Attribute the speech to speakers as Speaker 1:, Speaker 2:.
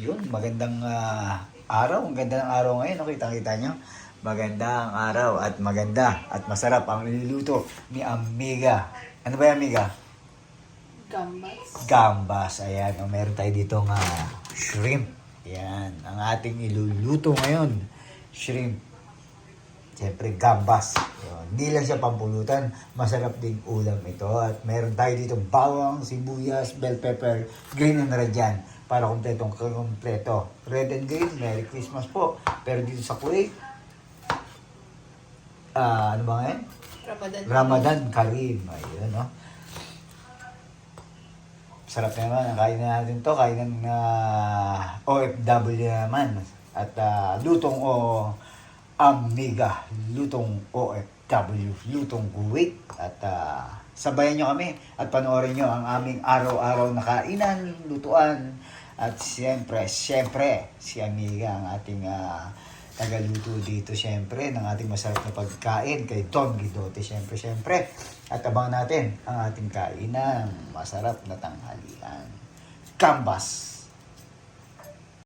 Speaker 1: Yun, magandang araw. Ang ganda ng araw ngayon. No? Kitang-kita nyo. Maganda ang araw at maganda at masarap ang niluluto ni Amiga. Ano ba yung Amiga?
Speaker 2: Gambas.
Speaker 1: Gambas. Ayan. O, meron tayo dito nga shrimp. Ayan. Ang ating iluluto ngayon. Shrimp. Siyempre, gambas. Yun. Hindi lang siya pampulutan. Masarap din ulam ito. At meron tayo dito bawang, sibuyas, bell pepper, green and red yan. Para kompleto. Red and green, Merry Christmas po. Pero dito sa Kuwait, ano ba ngayon? Ramadan Kareem. Ayun, no? Sarap naman. Kain na natin to. Kain ng OFW naman. At lutong Amiga. Lutong OFW. Lutong Kuwait. At sabayan nyo kami. At panoorin nyo ang aming araw-araw na kainan, lutuan. At siyempre, si Amiga ang ating tagaluto dito siyempre ng ating masarap na pagkain kay Don Guidote siyempre. At abangan natin ang ating kainan, masarap na tanghalian. Gambas!